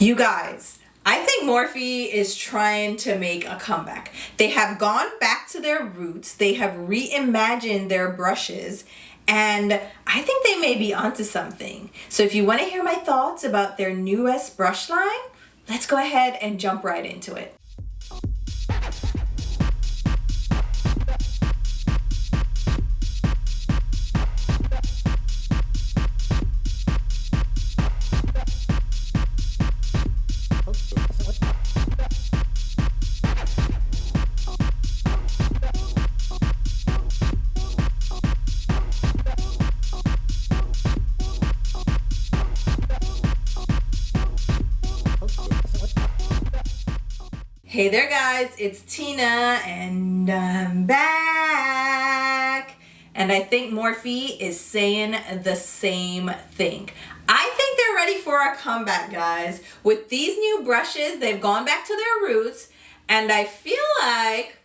You guys, I think Morphe is trying to make a comeback. They have gone back to their roots. They have reimagined their brushes, and I think they may be onto something. So if you want to hear my thoughts about their newest brush line, let's go ahead and jump right into it. Hey there guys, it's Tina and I'm back. And I think Morphe is saying the same thing. I think they're ready for a comeback, guys. With these new brushes, they've gone back to their roots, and I feel like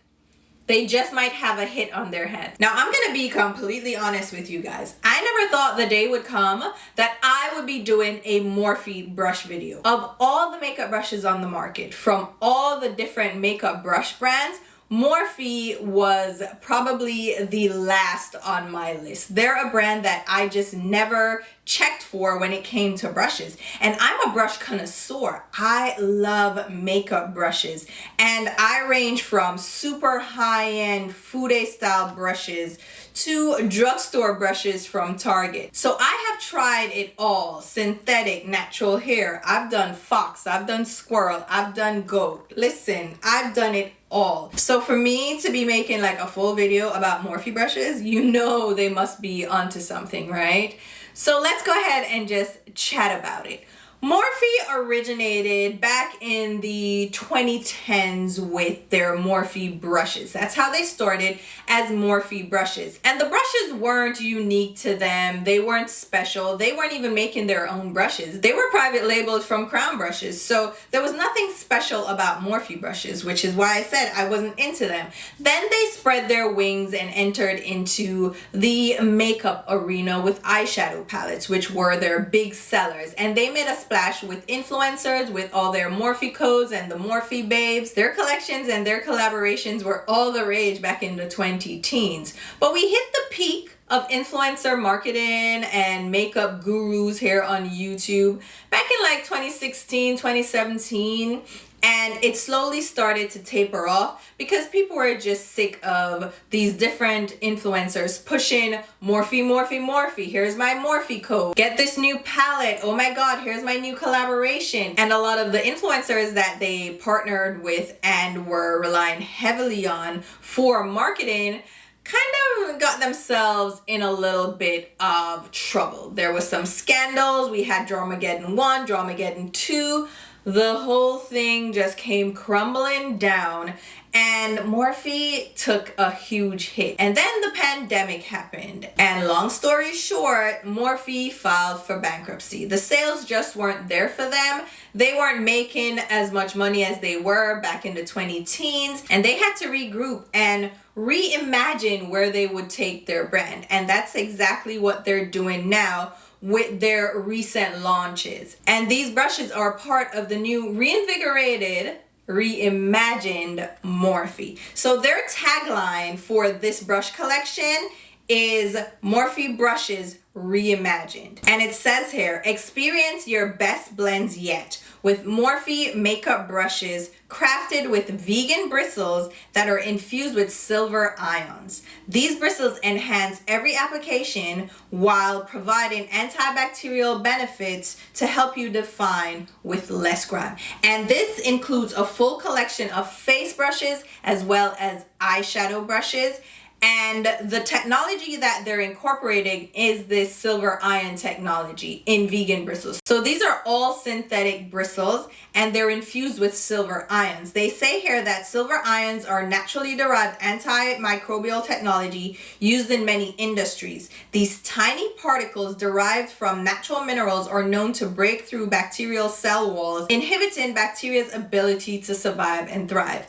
they just might have a hit on their hands. Now, I'm gonna be completely honest with you guys. I never thought the day would come that I would be doing a Morphe brush video. Of all the makeup brushes on the market, from all the different makeup brush brands, Morphe was probably the last on my list. They're a brand that I just never checked for when it came to brushes. And I'm a brush connoisseur. I love makeup brushes. And I range from super high-end Fude style brushes to drugstore brushes from Target. So I have tried it all. Synthetic, natural hair. I've done fox, I've done squirrel, I've done goat. Listen, I've done it all. So for me to be making like a full video about Morphe brushes, you know they must be onto something, right? So let's go ahead and just chat about it. Morphe originated back in the 2010s with their Morphe brushes. That's how they started, as Morphe brushes. And the brushes weren't unique to them. They weren't special. They weren't even making their own brushes. They were private labeled from Crown Brushes. So there was nothing special about Morphe brushes, which is why I said I wasn't into them. Then they spread their wings and entered into the makeup arena with eyeshadow palettes, which were their big sellers. And they made a splash with influencers, with all their Morphe codes and the Morphe babes. Their collections and their collaborations were all the rage back in the 2010s. But we hit the peak of influencer marketing and makeup gurus here on YouTube back in like 2016, 2017. And it slowly started to taper off because people were just sick of these different influencers pushing Morphe, Morphe, Morphe. Here's my Morphe code. Get this new palette. Oh my God, here's my new collaboration. And a lot of the influencers that they partnered with and were relying heavily on for marketing kind of got themselves in a little bit of trouble. There was some scandals. We had Dramageddon 1, Dramageddon 2. The whole thing just came crumbling down, and Morphe took a huge hit. And then the pandemic happened, and long story short, Morphe filed for bankruptcy. The sales just weren't there for them. They weren't making as much money as they were back in the 2010s, and they had to regroup and reimagine where they would take their brand. And that's exactly what they're doing now with their recent launches. And these brushes are part of the new reinvigorated, reimagined Morphe. So their tagline for this brush collection is Morphe brushes reimagined. And it says here, experience your best blends yet with Morphe makeup brushes crafted with vegan bristles that are infused with silver ions. These bristles enhance every application while providing antibacterial benefits to help you define with less grime. And this includes a full collection of face brushes as well as eyeshadow brushes. And the technology that they're incorporating is this silver ion technology in vegan bristles. So these are all synthetic bristles and they're infused with silver ions. They say here that silver ions are naturally derived antimicrobial technology used in many industries. These tiny particles derived from natural minerals are known to break through bacterial cell walls, inhibiting bacteria's ability to survive and thrive.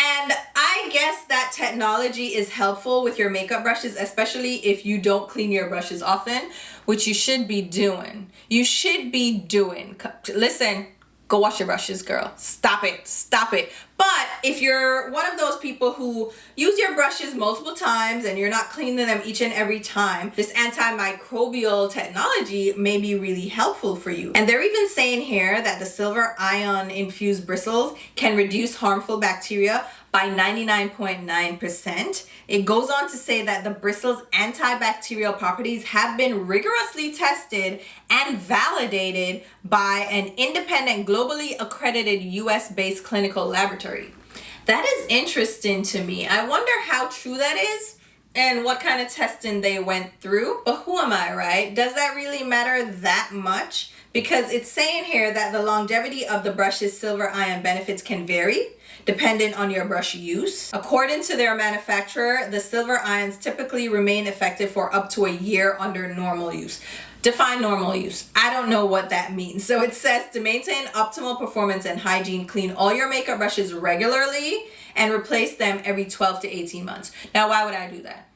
And I guess that technology is helpful with your makeup brushes, especially if you don't clean your brushes often, which you should be doing. You should be doing. Listen, go wash your brushes, girl. Stop it, stop it. But if you're one of those people who use your brushes multiple times and you're not cleaning them each and every time, this antimicrobial technology may be really helpful for you. And they're even saying here that the silver ion infused bristles can reduce harmful bacteria by 99.9%. It goes on to say that the bristles' antibacterial properties have been rigorously tested and validated by an independent, globally accredited US-based clinical laboratory. That is interesting to me. I wonder how true that is and what kind of testing they went through. But who am I, right? Does that really matter that much? Because it's saying here that the longevity of the brush's silver ion benefits can vary dependent on your brush use. According to their manufacturer, the silver ions typically remain effective for up to a year under normal use. Define normal use. I don't know what that means. So it says to maintain optimal performance and hygiene, clean all your makeup brushes regularly and replace them every 12 to 18 months. Now, why would I do that?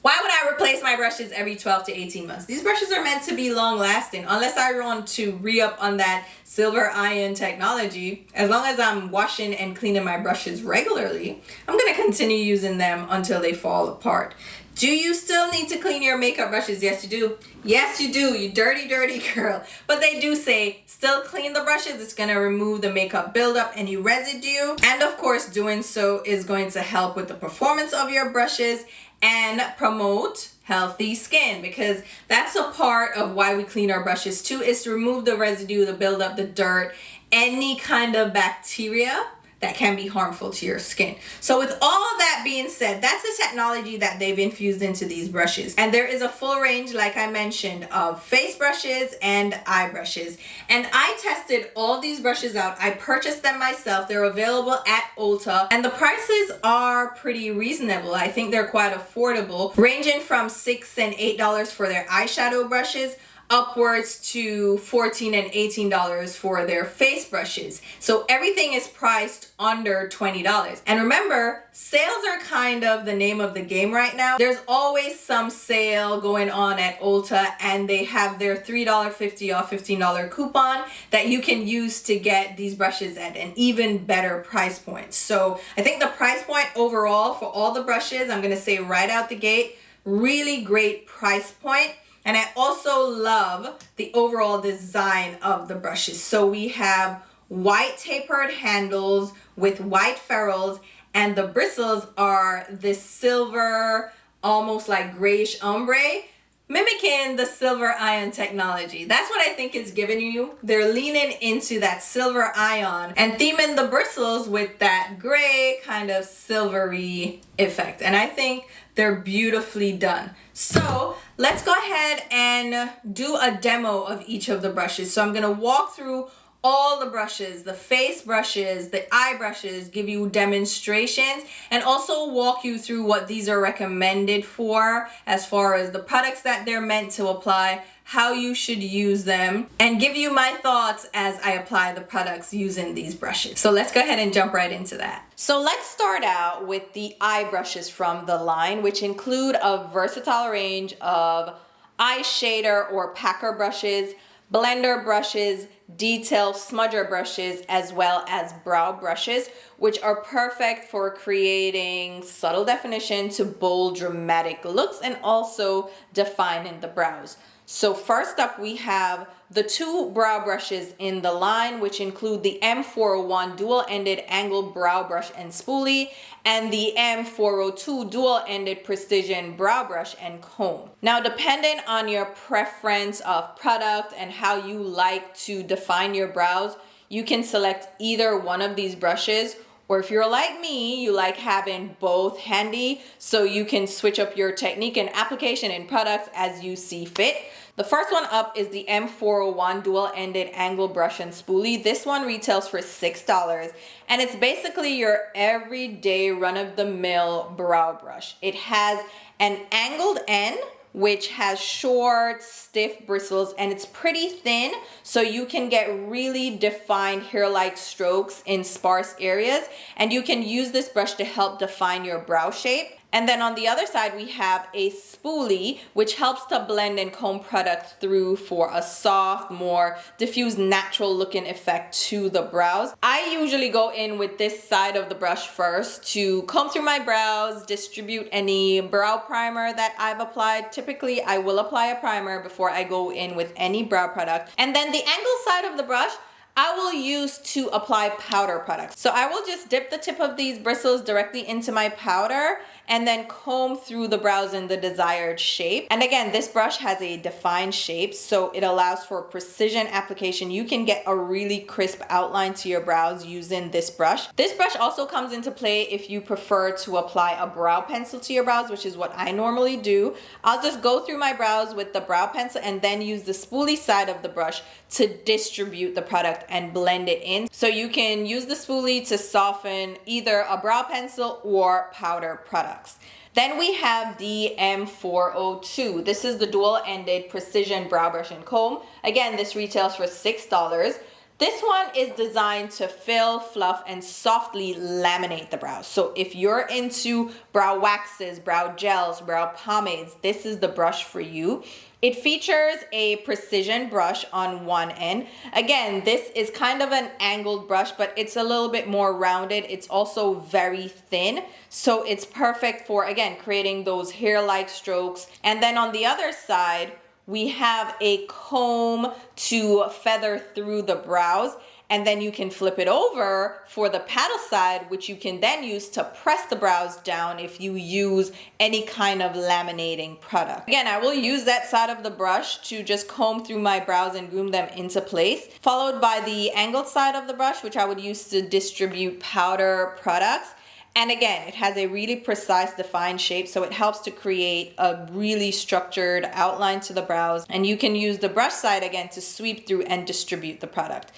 Why would I replace my brushes every 12 to 18 months? These brushes are meant to be long lasting. Unless I want to re-up on that silver ion technology, as long as I'm washing and cleaning my brushes regularly, I'm going to continue using them until they fall apart. Do you still need to clean your makeup brushes? Yes, you do. Yes, you do. You dirty, dirty girl. But they do say still clean the brushes. It's going to remove the makeup buildup, any residue. And of course, doing so is going to help with the performance of your brushes and promote healthy skin, because that's a part of why we clean our brushes too, is to remove the residue, the buildup, the dirt, any kind of bacteria that can be harmful to your skin. So with all of that being said, that's the technology that they've infused into these brushes. And there is a full range, like I mentioned, of face brushes and eye brushes. And I tested all these brushes out. I purchased them myself. They're available at Ulta. And the prices are pretty reasonable. I think they're quite affordable, ranging from $6 and $8 for their eyeshadow brushes, upwards to $14 and $18 for their face brushes. So everything is priced under $20. And remember, sales are kind of the name of the game right now. There's always some sale going on at Ulta, and they have their $3.50 off $15 coupon that you can use to get these brushes at an even better price point. So I think the price point overall for all the brushes, I'm gonna say right out the gate, really great price point. And I also love the overall design of the brushes. So we have white tapered handles with white ferrules, and the bristles are this silver, almost like grayish ombre, mimicking the silver ion technology. That's what I think it's giving you. They're leaning into that silver ion and theming the bristles with that gray kind of silvery effect. And I think they're beautifully done. So let's go ahead and do a demo of each of the brushes. So I'm gonna walk through all the brushes, the face brushes, the eye brushes, give you demonstrations, and also walk you through what these are recommended for as far as the products that they're meant to apply, how you should use them, and give you my thoughts as I apply the products using these brushes. So let's go ahead and jump right into that. So let's start out with the eye brushes from the line, which include a versatile range of eye shader or packer brushes, blender brushes, detail smudger brushes, as well as brow brushes, which are perfect for creating subtle definition to bold, dramatic looks and also defining the brows. So first up, we have the two brow brushes in the line, which include the M401 dual-ended angled brow brush and spoolie, and the M402 dual-ended precision brow brush and comb. Now, depending on your preference of product and how you like to define your brows, you can select either one of these brushes, or if you're like me, you like having both handy so you can switch up your technique and application in products as you see fit. The first one up is the M401 dual-ended angle brush and spoolie. This one retails for $6, and it's basically your everyday run-of-the-mill brow brush. It has an angled end, which has short, stiff bristles, and it's pretty thin, so you can get really defined hair-like strokes in sparse areas, and you can use this brush to help define your brow shape. And then on the other side, we have a spoolie, which helps to blend and comb product through for a soft, more diffused, natural looking effect to the brows. I usually go in with this side of the brush first to comb through my brows, distribute any brow primer that I've applied. Typically, I will apply a primer before I go in with any brow product. And then the angle side of the brush, I will use to apply powder products. So I will just dip the tip of these bristles directly into my powder and then comb through the brows in the desired shape. And again, this brush has a defined shape, so it allows for precision application. You can get a really crisp outline to your brows using this brush. This brush also comes into play if you prefer to apply a brow pencil to your brows, which is what I normally do. I'll just go through my brows with the brow pencil and then use the spoolie side of the brush to distribute the product and blend it in. So you can use the spoolie to soften either a brow pencil or powder products. Then we have the M402. This is the dual-ended precision brow brush and comb. Again, this retails for $6. This one is designed to fill, fluff, and softly laminate the brows. So if you're into brow waxes, brow gels, brow pomades, this is the brush for you. It features a precision brush on one end. Again, this is kind of an angled brush, but it's a little bit more rounded. It's also very thin, so it's perfect for, again, creating those hair-like strokes. And then on the other side, we have a comb to feather through the brows, and then you can flip it over for the paddle side, which you can then use to press the brows down if you use any kind of laminating product. Again, I will use that side of the brush to just comb through my brows and groom them into place, followed by the angled side of the brush, which I would use to distribute powder products. And again, it has a really precise, defined shape, so it helps to create a really structured outline to the brows. And you can use the brush side again to sweep through and distribute the product.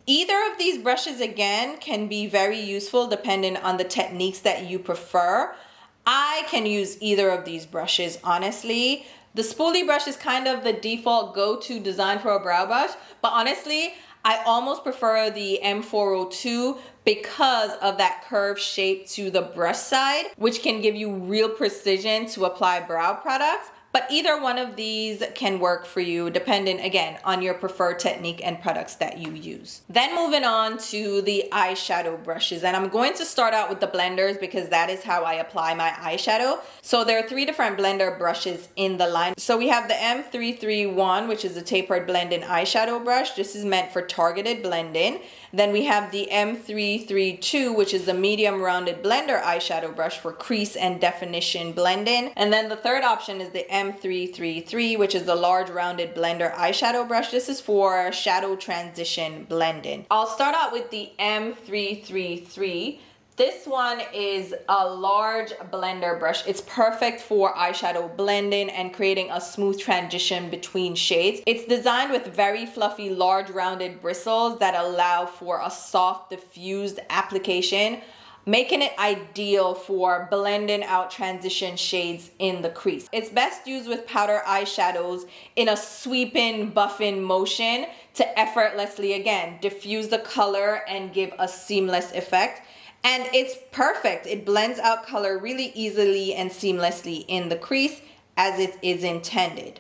Either of these brushes, again, can be very useful depending on the techniques that you prefer. I can use either of these brushes, honestly. The spoolie brush is kind of the default go-to design for a brow brush, but honestly, I almost prefer the M402 because of that curved shape to the brush side, which can give you real precision to apply brow products. But either one of these can work for you, depending, again, on your preferred technique and products that you use. Then moving on to the eyeshadow brushes. And I'm going to start out with the blenders because that is how I apply my eyeshadow. So there are 3 different blender brushes in the line. So we have the M331, which is a tapered blending eyeshadow brush. This is meant for targeted blending. Then we have the M332, which is the medium rounded blender eyeshadow brush for crease and definition blending. And then the third option is the M333, which is the large rounded blender eyeshadow brush. This is for shadow transition blending. I'll start out with the M333. This one is a large blender brush. It's perfect for eyeshadow blending and creating a smooth transition between shades. It's designed with very fluffy, large rounded bristles that allow for a soft, diffused application, making it ideal for blending out transition shades in the crease. It's best used with powder eyeshadows in a sweeping, buffing motion to effortlessly, again, diffuse the color and give a seamless effect. And it's perfect. It blends out color really easily and seamlessly in the crease as it is intended.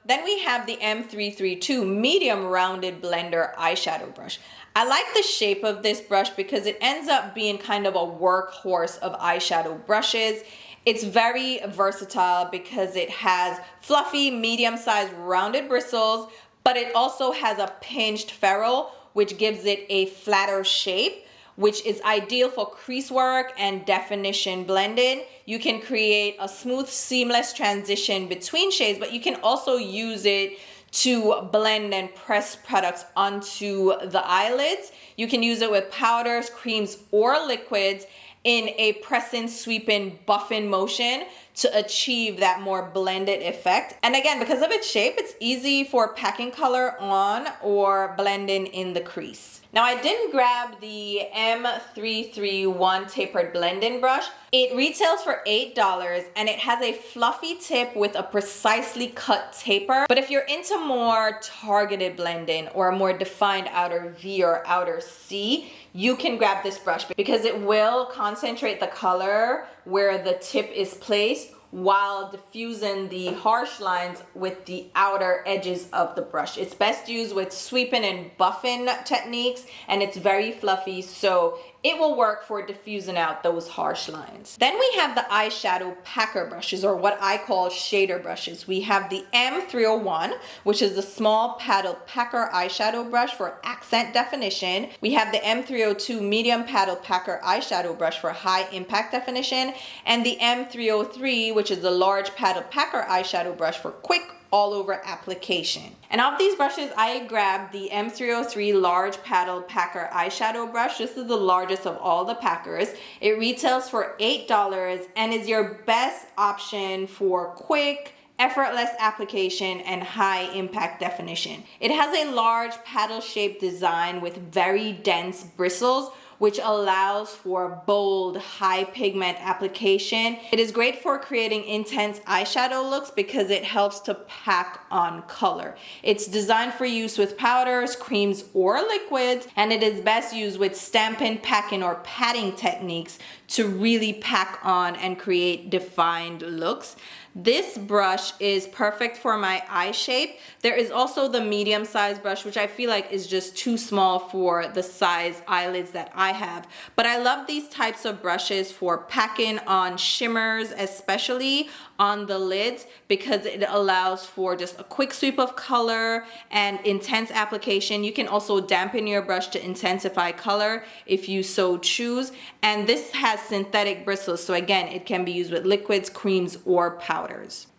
Then we have the M332 medium rounded blender eyeshadow brush. I like the shape of this brush because it ends up being kind of a workhorse of eyeshadow brushes. It's very versatile because it has fluffy, medium-sized rounded bristles, but it also has a pinched ferrule, which gives it a flatter shape, which is ideal for crease work and definition blending. You can create a smooth, seamless transition between shades, but you can also use it to blend and press products onto the eyelids. You can use it with powders, creams, or liquids in a pressing, sweeping, buffing motion to achieve that more blended effect. And again, because of its shape, it's easy for packing color on or blending in the crease. Now I didn't grab the M331 tapered blending brush. It retails for $8 and it has a fluffy tip with a precisely cut taper. But if you're into more targeted blending or a more defined outer V or outer C, you can grab this brush because it will concentrate the color where the tip is placed while diffusing the harsh lines with the outer edges of the brush. It's best used with sweeping and buffing techniques, and it's very fluffy, so it will work for diffusing out those harsh lines. Then we have the eyeshadow packer brushes, or what I call shader brushes. We have the M301, which is the small paddle packer eyeshadow brush for accent definition. We have the M302 medium paddle packer eyeshadow brush for high impact definition, and the M303, which is the large paddle packer eyeshadow brush for quick all over application. And of these brushes, I grabbed the M303 large paddle packer eyeshadow brush. This is the largest of all the packers. It retails for $8 and is your best option for quick, effortless application and high impact definition. It has a large paddle shaped design with very dense bristles, which allows for bold, high pigment application. It is great for creating intense eyeshadow looks because it helps to pack on color. It's designed for use with powders, creams, or liquids, and it is best used with stamping, packing, or patting techniques to really pack on and create defined looks. This brush is perfect for my eye shape. There is also the medium size brush, which I feel like is just too small for the size eyelids that I have. But I love these types of brushes for packing on shimmers, especially on the lids, because it allows for just a quick sweep of color and intense application. You can also dampen your brush to intensify color if you so choose. And this has synthetic bristles, so again, it can be used with liquids, creams, or powders.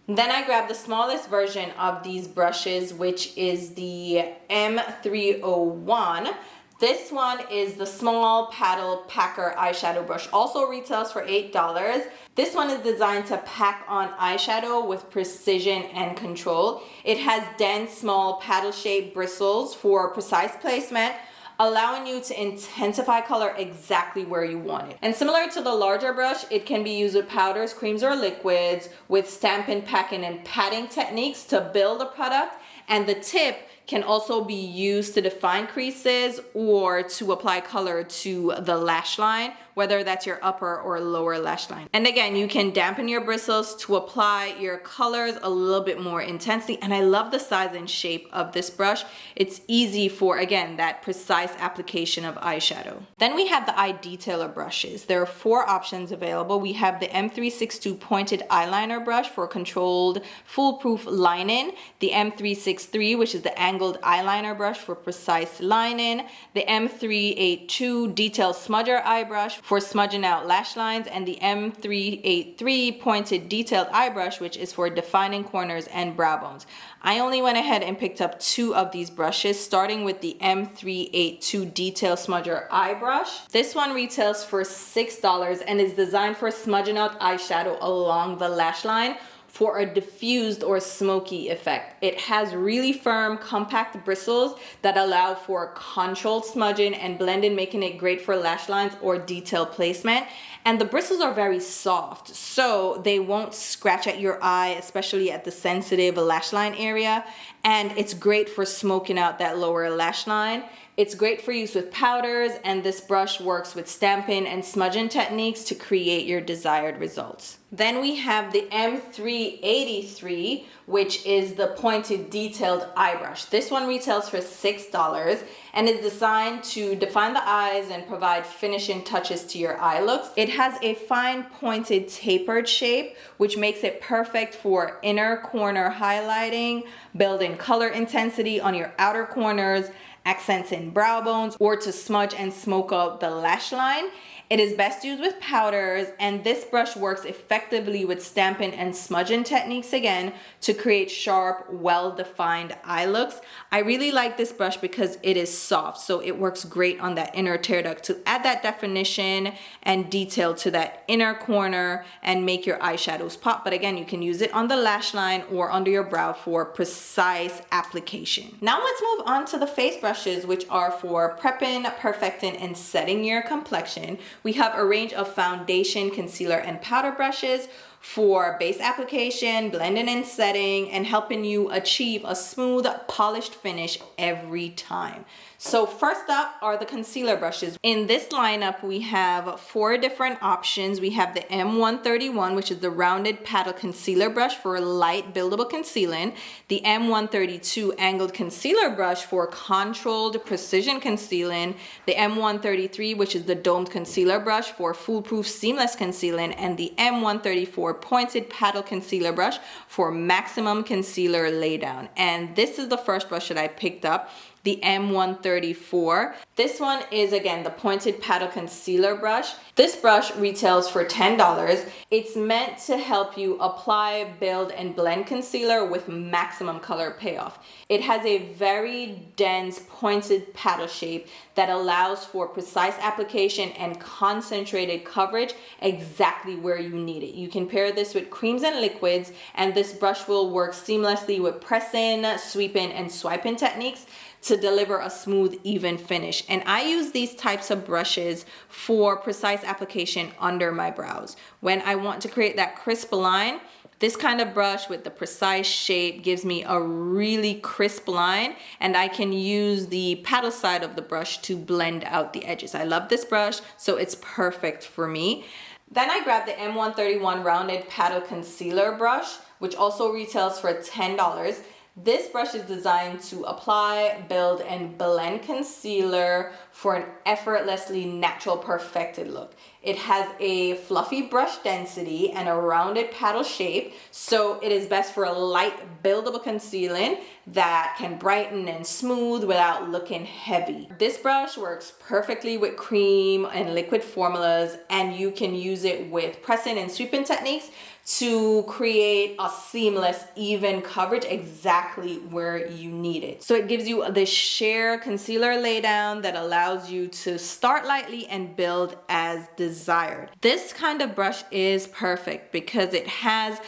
Then I grabbed the smallest version of these brushes, which is the M301. This one is the small paddle packer eyeshadow brush. Also retails for $8. This one is designed to pack on eyeshadow with precision and control. It has dense, small paddle-shaped bristles for precise placement, allowing you to intensify color exactly where you want it. And similar to the larger brush, it can be used with powders, creams, or liquids with stamping, packing, and patting techniques to build a product. And the tip can also be used to define creases or to apply color to the lash line, whether that's your upper or lower lash line. And again, you can dampen your bristles to apply your colors a little bit more intensely. And I love the size and shape of this brush. It's easy for, again, that precise application of eyeshadow. Then we have the eye detailer brushes. There are 4 options available. We have the M362 pointed eyeliner brush for controlled foolproof lining, the M363, which is the angled eyeliner brush for precise lining, the M382 detailed smudger eye brush for smudging out lash lines, and the M383 pointed detailed eye brush, which is for defining corners and brow bones. I only went ahead and picked up 2 of these brushes, starting with the M382 detail smudger eye brush. This one retails for $6 and is designed for smudging out eyeshadow along the lash line for a diffused or smoky effect. It has really firm, compact bristles that allow for controlled smudging and blending, making it great for lash lines or detail placement. And the bristles are very soft, so they won't scratch at your eye, especially at the sensitive lash line area. And it's great for smoking out that lower lash line. It's great for use with powders, and this brush works with stamping and smudging techniques to create your desired results. Then we have the M383, which is the pointed detailed eye brush. This one retails for $6 and is designed to define the eyes and provide finishing touches to your eye looks. It has a fine pointed tapered shape, which makes it perfect for inner corner highlighting, building color intensity on your outer corners, accents in brow bones, or to smudge and smoke out the lash line. It is best used with powders, and this brush works effectively with stamping and smudging techniques again to create sharp, well-defined eye looks. I really like this brush because it is soft, so it works great on that inner tear duct to add that definition and detail to that inner corner and make your eyeshadows pop. But again, you can use it on the lash line or under your brow for precise application. Now let's move on to the face brushes, which are for prepping, perfecting, and setting your complexion. We have a range of foundation, concealer, and powder brushes for base application, blending and setting, and helping you achieve a smooth, polished finish every time. So first up are the concealer brushes. In this lineup, we have 4 different options. We have the M131, which is the rounded paddle concealer brush for light buildable concealing, the M132 angled concealer brush for controlled precision concealing, the M133, which is the domed concealer brush for foolproof seamless concealing, and the M134 pointed paddle concealer brush for maximum concealer laydown. And this is the first brush that I picked up, the M134. This one is, again, the pointed paddle concealer brush. This brush retails for $10. It's meant to help you apply, build, and blend concealer with maximum color payoff. It has a very dense pointed paddle shape that allows for precise application and concentrated coverage exactly where you need it. You can pair this with creams and liquids, and this brush will work seamlessly with pressing, sweeping, and swiping techniques to deliver a smooth, even finish. And I use these types of brushes for precise application under my brows. When I want to create that crisp line, this kind of brush with the precise shape gives me a really crisp line, and I can use the paddle side of the brush to blend out the edges. I love this brush, so it's perfect for me. Then I grabbed the M131 rounded paddle concealer brush, which also retails for $10. This brush is designed to apply, build, and blend concealer for an effortlessly natural, perfected look. It has a fluffy brush density and a rounded paddle shape, so it is best for a light, buildable concealing that can brighten and smooth without looking heavy. This brush works perfectly with cream and liquid formulas, and you can use it with pressing and sweeping techniques to create a seamless, even coverage exactly where you need it. So it gives you this sheer concealer laydown that allows you to start lightly and build as desired. This kind of brush is perfect because it has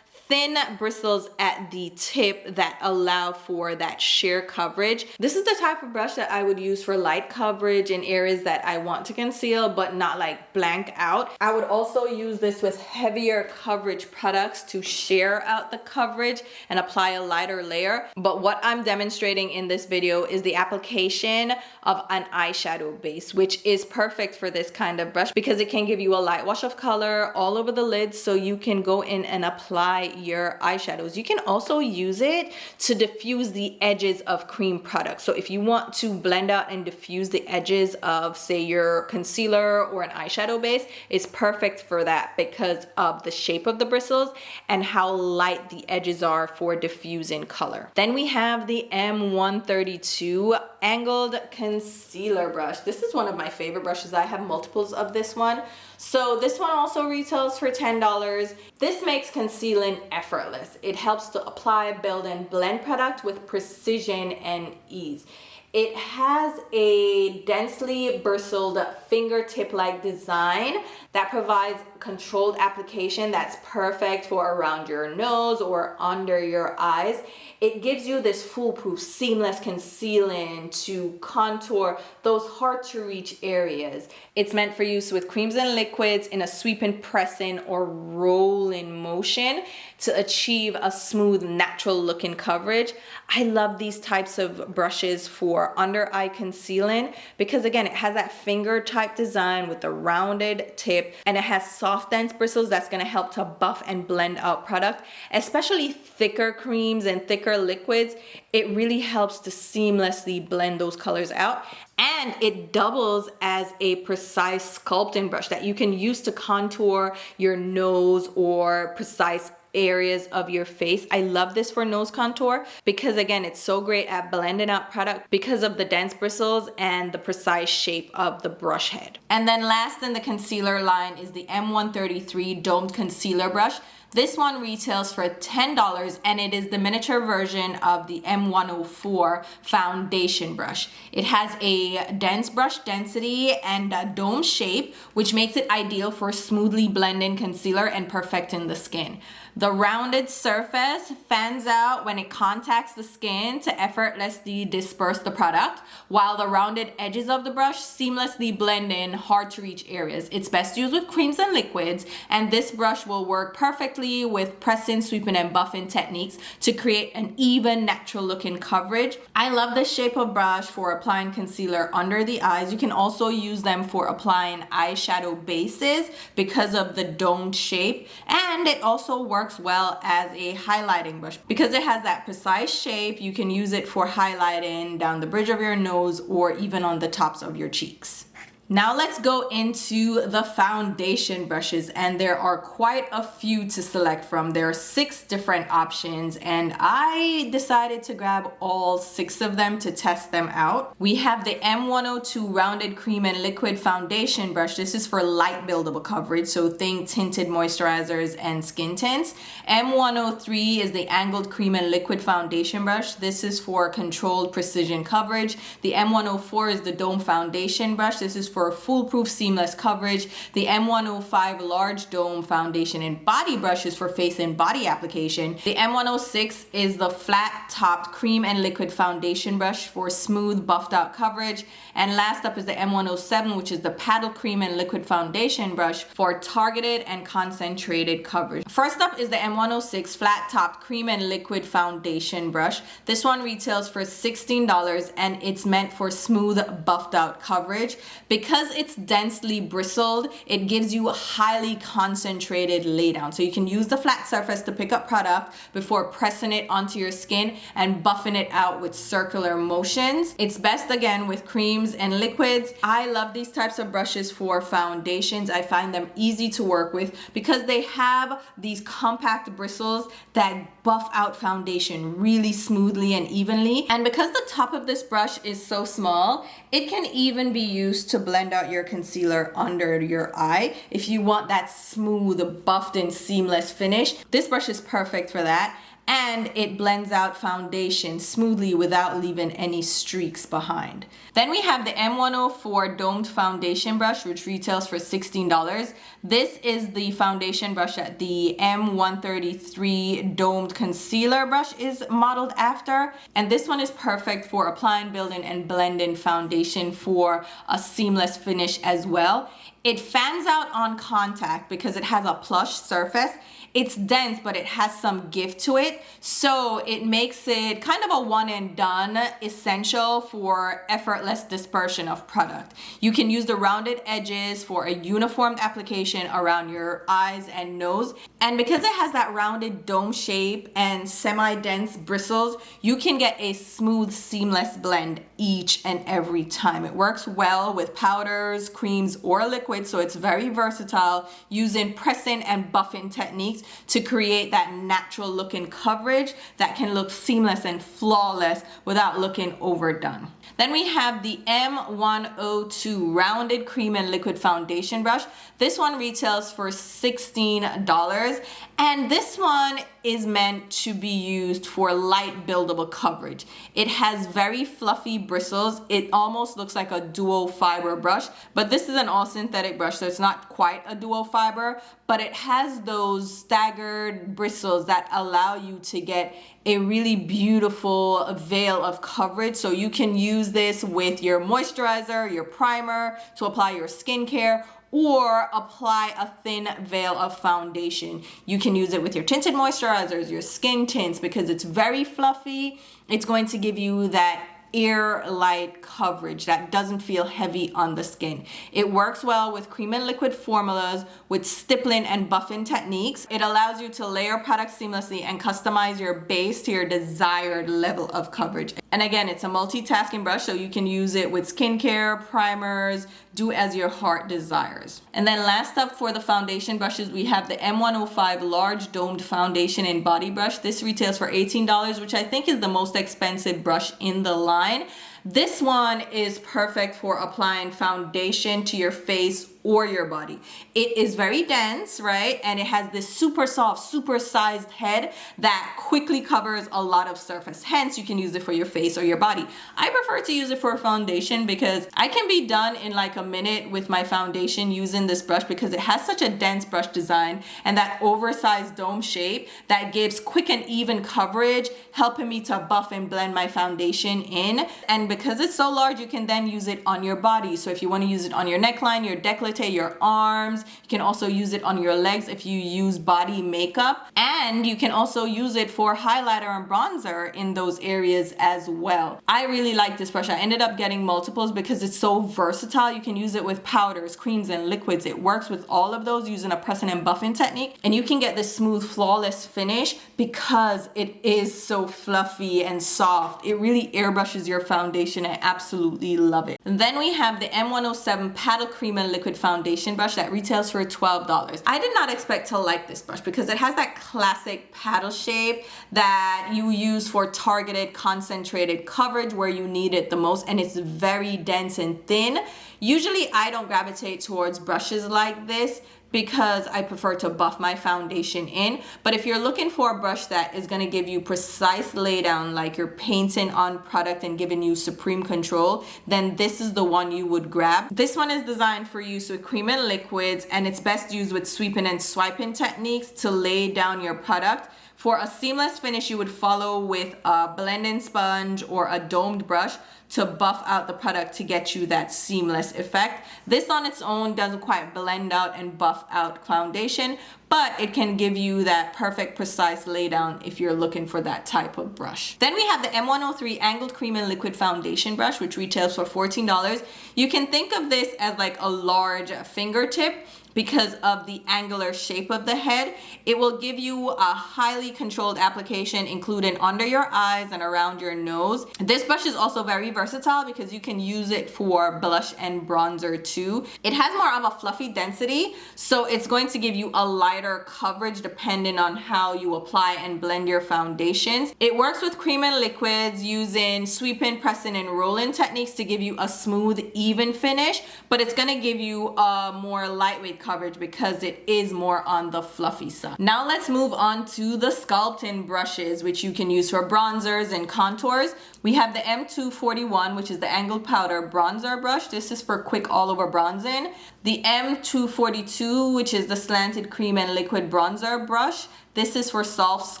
thin bristles at the tip that allow for that sheer coverage. This is the type of brush that I would use for light coverage in areas that I want to conceal but not like blank out. I would also use this with heavier coverage products to sheer out the coverage and apply a lighter layer. But what I'm demonstrating in this video is the application of an eyeshadow base, which is perfect for this kind of brush because it can give you a light wash of color all over the lid, so you can go in and apply your eyeshadows. You can also use it to diffuse the edges of cream products. So if you want to blend out and diffuse the edges of, say, your concealer or an eyeshadow base, it's perfect for that because of the shape of the bristles and how light the edges are for diffusing color. Then we have the M132 angled concealer brush. This is one of my favorite brushes. I have multiples of this one. So this one also retails for $10. This makes concealing effortless. It helps to apply, build, and blend product with precision and ease. It has a densely bristled fingertip-like design that provides controlled application that's perfect for around your nose or under your eyes. It gives you this foolproof, seamless concealing to contour those hard-to-reach areas. It's meant for use with creams and liquids in a sweeping, pressing, or rolling motion to achieve a smooth, natural-looking coverage. I love these types of brushes for under-eye concealing because, again, it has that finger-type design with the rounded tip, and it has soft, dense bristles that's going to help to buff and blend out product, especially thicker creams and thicker liquids. It really helps to seamlessly blend those colors out. And it doubles as a precise sculpting brush that you can use to contour your nose or precise areas of your face. I love this for nose contour because again, it's so great at blending out product because of the dense bristles and the precise shape of the brush head. And then last in the concealer line is the M133 Domed Concealer Brush. This one retails for $10 and it is the miniature version of the M104 foundation brush. It has a dense brush density and a dome shape, which makes it ideal for smoothly blending concealer and perfecting the skin. The rounded surface fans out when it contacts the skin to effortlessly disperse the product, while the rounded edges of the brush seamlessly blend in hard to reach areas. It's best used with creams and liquids, and this brush will work perfectly with pressing, sweeping, and buffing techniques to create an even, natural looking coverage. I love this shape of brush for applying concealer under the eyes. You can also use them for applying eyeshadow bases because of the domed shape, and it also works well as a highlighting brush. Because it has that precise shape, you can use it for highlighting down the bridge of your nose or even on the tops of your cheeks. Now let's go into the foundation brushes, and there are quite a few to select from. There are 6 different options and I decided to grab all 6 of them to test them out. We have the M102 Rounded Cream and Liquid Foundation Brush. This is for light buildable coverage, so think tinted moisturizers and skin tints. M103 is the Angled Cream and Liquid Foundation Brush. This is for controlled precision coverage. The M104 is the Dome Foundation Brush. This is for foolproof seamless coverage. The M105 Large Dome Foundation and Body Brush is for face and body application. The M106 is the flat topped cream and liquid foundation brush for smooth buffed out coverage. And last up is the M107, which is the paddle cream and liquid foundation brush for targeted and concentrated coverage. First up is the M106 flat topped cream and liquid foundation brush. This one retails for $16 and it's meant for smooth buffed out coverage. Because it's densely bristled, it gives you a highly concentrated laydown. So you can use the flat surface to pick up product before pressing it onto your skin and buffing it out with circular motions. It's best again with creams and liquids. I love these types of brushes for foundations. I find them easy to work with because they have these compact bristles that buff out foundation really smoothly and evenly. And because the top of this brush is so small, it can even be used to blend out your concealer under your eye. If you want that smooth, buffed and seamless finish, this brush is perfect for that. And it blends out foundation smoothly without leaving any streaks behind. Then we have the M104 Domed Foundation Brush, which retails for $16. This is the foundation brush that the M133 Domed Concealer Brush is modeled after. And this one is perfect for applying, building, and blending foundation for a seamless finish as well. It fans out on contact because it has a plush surface. It's dense, but it has some give to it. So it makes it kind of a one and done, essential for effortless dispersion of product. You can use the rounded edges for a uniform application around your eyes and nose. And because it has that rounded dome shape and semi-dense bristles, you can get a smooth, seamless blend each and every time. It works well with powders, creams, or liquids, so it's very versatile, using pressing and buffing techniques to create that natural looking coverage that can look seamless and flawless without looking overdone. Then we have the M102 Rounded Cream and Liquid Foundation Brush. This one retails for $16, and this one is meant to be used for light buildable coverage. It has very fluffy bristles. It almost looks like a duo fiber brush, but this is an all synthetic brush, so it's not quite a duo fiber, but it has those staggered bristles that allow you to get a really beautiful veil of coverage. So you can use this with your moisturizer, your primer, to apply your skincare, or apply a thin veil of foundation. You can use it with your tinted moisturizers, your skin tints, because it's very fluffy. It's going to give you that ear-light coverage that doesn't feel heavy on the skin. It works well with cream and liquid formulas, with stippling and buffing techniques. It allows you to layer products seamlessly and customize your base to your desired level of coverage. And again, it's a multitasking brush, so you can use it with skincare, primers, do as your heart desires. And then last up for the foundation brushes, we have the M105 large domed foundation and body brush. This retails for $18, which I think is the most expensive brush in the line. This one is perfect for applying foundation to your face or your body. It is very dense, right? And it has this super soft, super sized head that quickly covers a lot of surface. Hence, you can use it for your face or your body. I prefer to use it for foundation because I can be done in like a minute with my foundation using this brush because it has such a dense brush design and that oversized dome shape that gives quick and even coverage, helping me to buff and blend my foundation in. And because it's so large, you can then use it on your body. So if you want to use it on your neckline, your décolleté, your arms, you can also use it on your legs if you use body makeup, and you can also use it for highlighter and bronzer in those areas as well. I really like this brush. I ended up getting multiples because it's so versatile. You can use it with powders, creams, and liquids. It works with all of those using a pressing and buffing technique, and you can get this smooth, flawless finish because it is so fluffy and soft. It really airbrushes your foundation. I absolutely love it. And then we have the M107 Paddle Cream and Liquid Foundation brush that retails for $12. I did not expect to like this brush because it has that classic paddle shape that you use for targeted, concentrated coverage where you need it the most, and it's very dense and thin. Usually I don't gravitate towards brushes like this because I prefer to buff my foundation in. But if you're looking for a brush that is gonna give you precise laydown, like you're painting on product and giving you supreme control, then this is the one you would grab. This one is designed for use with cream and liquids, and it's best used with sweeping and swiping techniques to lay down your product. For a seamless finish, you would follow with a blending sponge or a domed brush to buff out the product to get you that seamless effect. This on its own doesn't quite blend out and buff out foundation, but it can give you that perfect, precise laydown if you're looking for that type of brush. Then we have the M103 Angled Cream and Liquid Foundation brush, which retails for $14. You can think of this as like a large fingertip because of the angular shape of the head. It will give you a highly controlled application, including under your eyes and around your nose. This brush is also very versatile because you can use it for blush and bronzer too. It has more of a fluffy density, so it's going to give you a lighter coverage depending on how you apply and blend your foundations. It works with cream and liquids using sweeping, pressing, and rolling techniques to give you a smooth, even finish, but it's gonna give you a more lightweight coverage because it is more on the fluffy side. Now let's move on to the sculpting brushes, which you can use for bronzers and contours. We have the M241, which is the angled powder bronzer brush. This is for quick all over bronzing. The M242, which is the slanted cream and liquid bronzer brush. This is for soft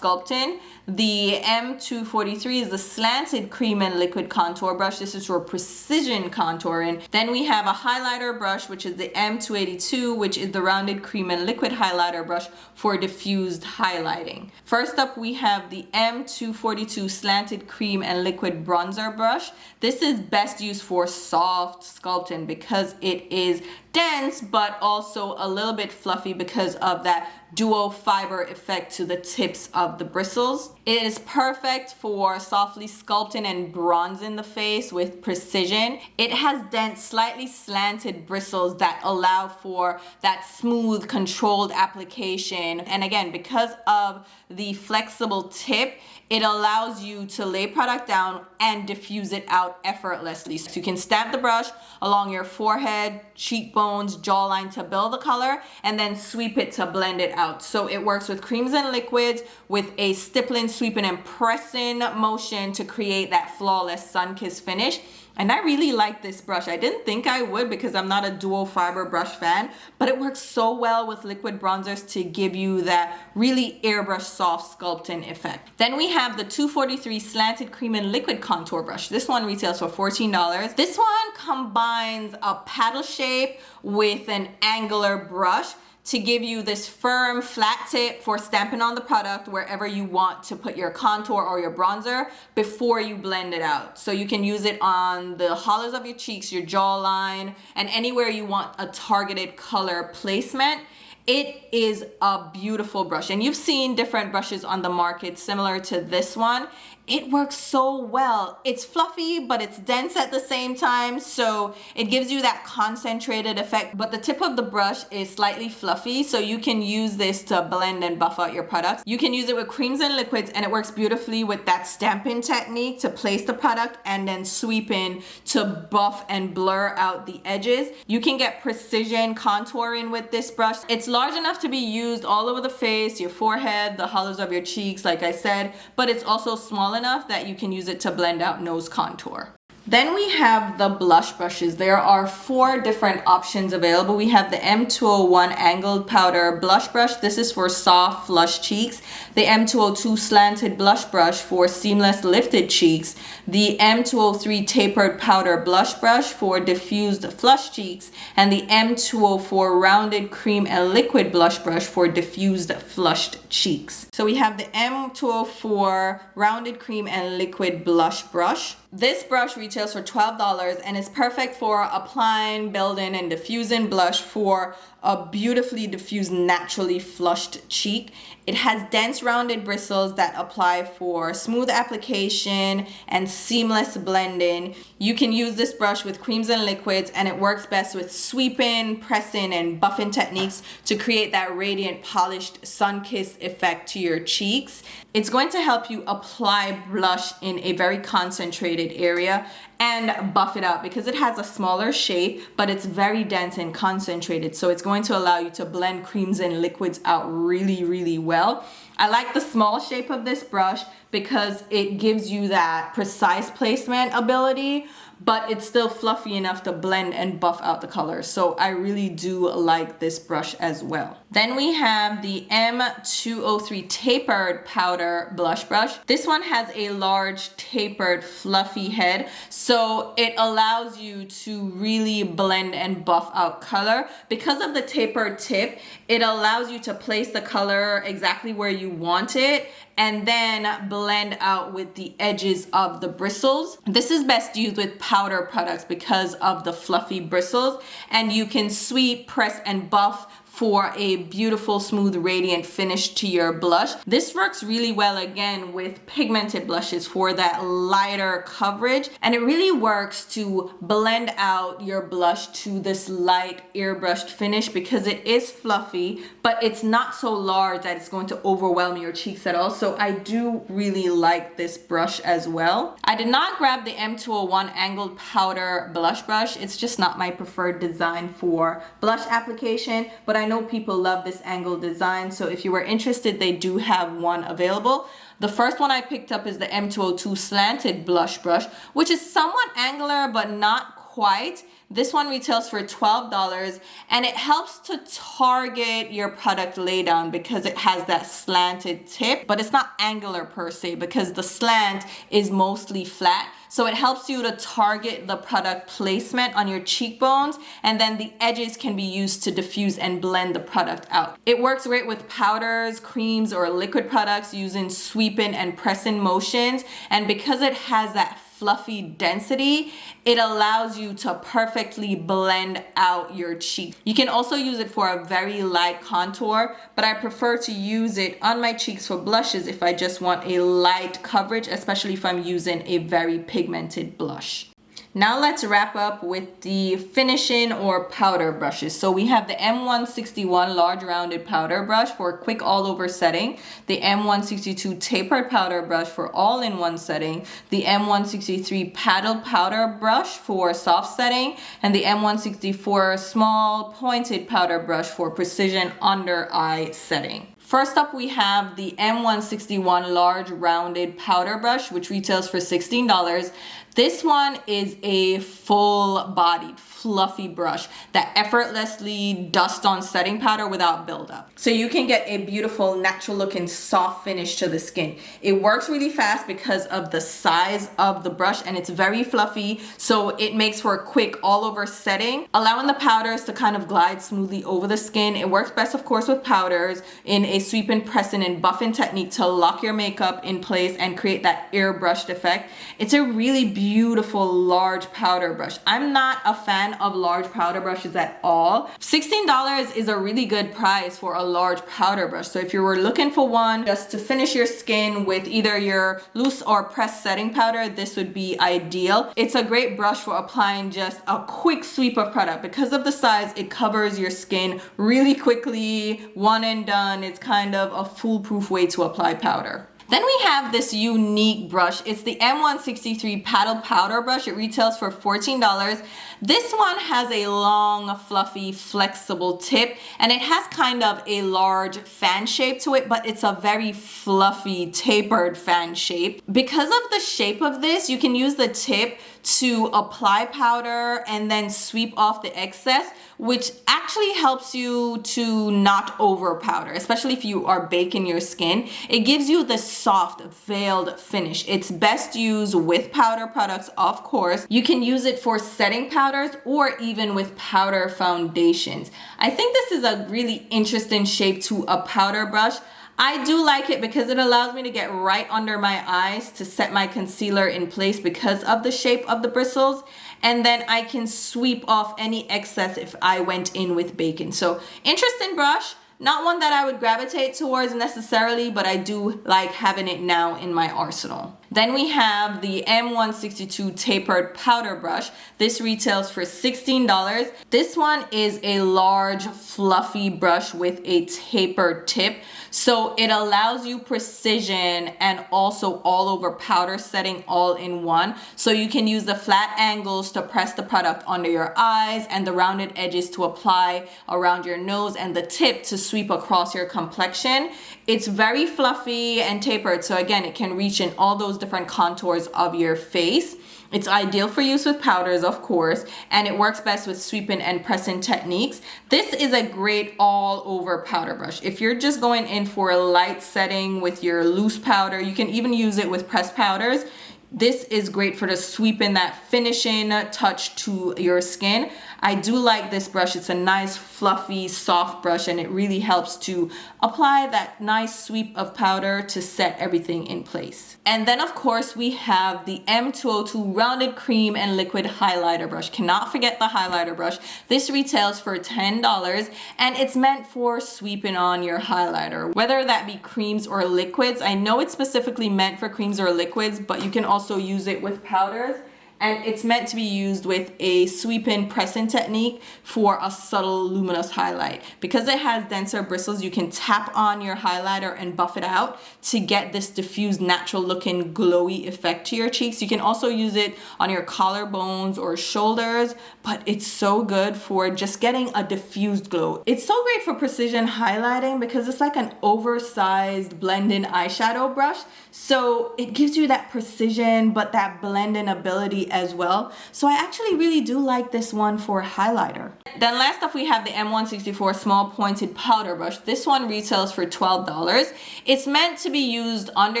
sculpting. The M243 is the slanted cream and liquid contour brush. This is for precision contouring. Then we have a highlighter brush, which is the M282, which is the rounded cream and liquid highlighter brush for diffused highlighting. First up, we have the M242 slanted cream and liquid bronzer brush. This is best used for soft sculpting because it is dense, but also a little bit fluffy because of that duo fiber effect to the tips of the bristles. It is perfect for softly sculpting and bronzing the face with precision. It has dense, slightly slanted bristles that allow for that smooth, controlled application. And again, because of the flexible tip, it allows you to lay product down and diffuse it out effortlessly. So you can stab the brush along your forehead, cheekbones, jawline to build the color, and then sweep it to blend it out. So it works with creams and liquids with a stippling, sweeping, and pressing motion to create that flawless sun-kissed finish. And I really like this brush. I didn't think I would because I'm not a dual fiber brush fan, but it works so well with liquid bronzers to give you that really airbrush soft sculpting effect. Then we have the 243 slanted cream and liquid contour brush. This one retails for $14. This one combines a paddle shape with an angular brush to give you this firm flat tip for stamping on the product wherever you want to put your contour or your bronzer before you blend it out. So you can use it on the hollows of your cheeks, your jawline, and anywhere you want a targeted color placement. It is a beautiful brush, and you've seen different brushes on the market similar to this one. it works so well. It's fluffy, but it's dense at the same time, so it gives you that concentrated effect. But the tip of the brush is slightly fluffy, so you can use this to blend and buff out your products. You can use it with creams and liquids, and it works beautifully with that stamping technique to place the product and then sweep in to buff and blur out the edges. You can get precision contouring with this brush. It's large enough to be used all over the face, your forehead, the hollows of your cheeks, like I said, but it's also small enough that you can use it to blend out nose contour. Then we have the blush brushes. There are 4 different options available. We have the M201 angled powder blush brush. This is for soft, flush cheeks. The M202 slanted blush brush for seamless, lifted cheeks. The M203 tapered powder blush brush for diffused, flush cheeks. And the M204 rounded cream and liquid blush brush for diffused, flushed cheeks. So we have the M204 rounded cream and liquid blush brush. This brush retails for $12 and is perfect for applying, building, and diffusing blush for a beautifully diffused, naturally flushed cheek. It has dense rounded bristles that apply for smooth application and seamless blending. You can use this brush with creams and liquids, and it works best with sweeping, pressing, and buffing techniques to create that radiant, polished, sun-kissed effect to your cheeks. It's going to help you apply blush in a very concentrated area and buff it out because it has a smaller shape, but it's very dense and concentrated. So it's going to allow you to blend creams and liquids out really, really well. I like the small shape of this brush because it gives you that precise placement ability, but it's still fluffy enough to blend and buff out the colors. So I really do like this brush as well. Then we have the M203 tapered powder blush brush. This one has a large tapered fluffy head, so it allows you to really blend and buff out color. Because of the tapered tip, it allows you to place the color exactly where you want it and then blend out with the edges of the bristles. This is best used with powder products because of the fluffy bristles, and you can sweep, press, and buff for a beautiful, smooth, radiant finish to your blush. This works really well again with pigmented blushes for that lighter coverage, and it really works to blend out your blush to this light airbrushed finish because it is fluffy, but it's not so large that it's going to overwhelm your cheeks at all. So I do really like this brush as well. I did not grab the M201 angled powder blush brush. It's just not my preferred design for blush application, but I know people love this angled design, so if you were interested, they do have one available. The first one I picked up is the M202 slanted blush brush, which is somewhat angular but not quite. This one retails for $12, and it helps to target your product laydown because it has that slanted tip, but it's not angular per se because the slant is mostly flat. So it helps you to target the product placement on your cheekbones, and then the edges can be used to diffuse and blend the product out. It works great with powders, creams, or liquid products using sweeping and pressing motions, and because it has that fluffy density, it allows you to perfectly blend out your cheek. You can also use it for a very light contour, but I prefer to use it on my cheeks for blushes if I just want a light coverage, especially if I'm using a very pigmented blush. Now let's wrap up with the finishing or powder brushes. So we have the M161 large rounded powder brush for a quick all over setting, the M162 tapered powder brush for all in one setting, the M163 paddle powder brush for soft setting, and the M164 small pointed powder brush for precision under eye setting. First up, we have the M161 large rounded powder brush, which retails for $16. This one is a full-bodied, fluffy brush that effortlessly dusts on setting powder without buildup. So you can get a beautiful, natural-looking, soft finish to the skin. It works really fast because of the size of the brush, and it's very fluffy, so it makes for a quick all-over setting, allowing the powders to kind of glide smoothly over the skin. It works best, of course, with powders in a sweeping, pressing, and buffing technique to lock your makeup in place and create that airbrushed effect. It's a really beautiful beautiful large powder brush. I'm not a fan of large powder brushes at all. $16 is a really good price for a large powder brush. So if you were looking for one just to finish your skin with either your loose or pressed setting powder, this would be ideal. It's a great brush for applying just a quick sweep of product. Because of the size, it covers your skin really quickly, one and done. It's kind of a foolproof way to apply powder. Then we have this unique brush. It's the M163 paddle powder brush. It retails for $14. This one has a long, fluffy, flexible tip, and it has kind of a large fan shape to it, but it's a very fluffy, tapered fan shape. Because of the shape of this, you can use the tip to apply powder and then sweep off the excess, which actually helps you to not over powder, especially if you are baking your skin. It gives you the soft veiled finish. It's best used with powder products, of course. You can use it for setting powders or even with powder foundations. I think this is a really interesting shape to a powder brush. I do like it because it allows me to get right under my eyes to set my concealer in place because of the shape of the bristles. And then I can sweep off any excess if I went in with bacon. So interesting brush. Not one that I would gravitate towards necessarily, but I do like having it now in my arsenal. Then we have the M162 tapered powder brush. This retails for $16. This one is a large fluffy brush with a tapered tip. So it allows you precision and also all over powder setting all in one. So you can use the flat angles to press the product under your eyes and the rounded edges to apply around your nose and the tip to sweep across your complexion. It's very fluffy and tapered. So again, it can reach in all those different contours of your face. It's ideal for use with powders, of course, and it works best with sweeping and pressing techniques. This is a great all-over powder brush. If you're just going in for a light setting with your loose powder, you can even use it with pressed powders. This is great for the sweeping, that finishing touch to your skin. I do like this brush. It's a nice, fluffy, soft brush, and it really helps to apply that nice sweep of powder to set everything in place. And then, of course, we have the M202 Rounded Cream and Liquid Highlighter Brush. Cannot forget the highlighter brush. This retails for $10, and it's meant for sweeping on your highlighter, whether that be creams or liquids. I know it's specifically meant for creams or liquids, but you can also use it with powders. And it's meant to be used with a sweep-in pressing technique for a subtle luminous highlight. Because it has denser bristles, you can tap on your highlighter and buff it out to get this diffused, natural looking glowy effect to your cheeks. You can also use it on your collarbones or shoulders, but it's so good for just getting a diffused glow. It's so great for precision highlighting because it's like an oversized blend-in eyeshadow brush. So it gives you that precision, but that blend-in ability as well. So I actually really do like this one for highlighter. Then last up we have the M164 small pointed powder brush. This one retails for $12. It's meant to be used under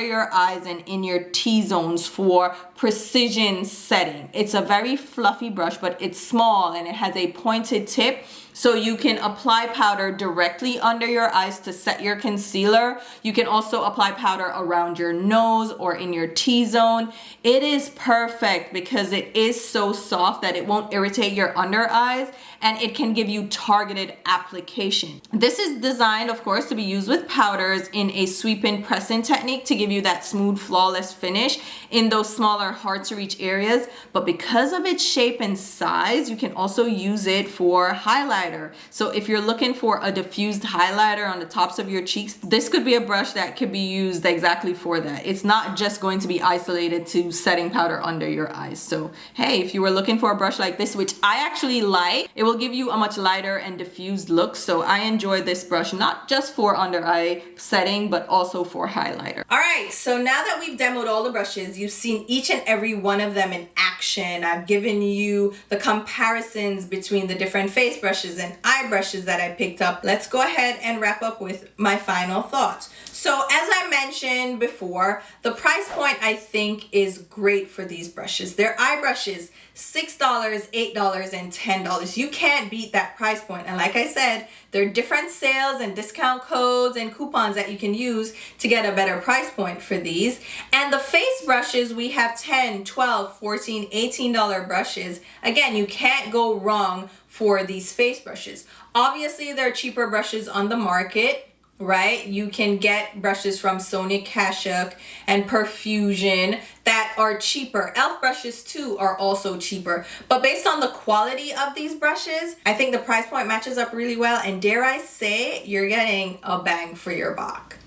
your eyes and in your T-zones for precision setting. It's a very fluffy brush, but it's small and it has a pointed tip. So you can apply powder directly under your eyes to set your concealer. You can also apply powder around your nose or in your T-zone. It is perfect because it is so soft that it won't irritate your under eyes, and it can give you targeted application. This is designed, of course, to be used with powders in a sweep-in pressing technique to give you that smooth, flawless finish in those smaller, hard-to-reach areas. But because of its shape and size, you can also use it for highlight. So if you're looking for a diffused highlighter on the tops of your cheeks, this could be a brush that could be used exactly for that. It's not just going to be isolated to setting powder under your eyes. So hey, if you were looking for a brush like this, which I actually like, it will give you a much lighter and diffused look. So I enjoy this brush, not just for under eye setting, but also for highlighter. All right, so now that we've demoed all the brushes, you've seen each and every one of them in action. I've given you the comparisons between the different face brushes and eye brushes that I picked up. Let's go ahead and wrap up with my final thoughts. So as I mentioned before, the price point I think is great for these brushes. They're eye brushes, $6, $8, and $10. You can't beat that price point. And like I said, there are different sales and discount codes and coupons that you can use to get a better price point for these. And the face brushes, we have $10, $12, $14, $18 brushes, again, you can't go wrong for these face brushes. Obviously, there are cheaper brushes on the market, right? You can get brushes from Sonia Kashuk and Perfusion that are cheaper. Elf brushes too are also cheaper. But based on the quality of these brushes, I think the price point matches up really well. And dare I say, you're getting a bang for your buck.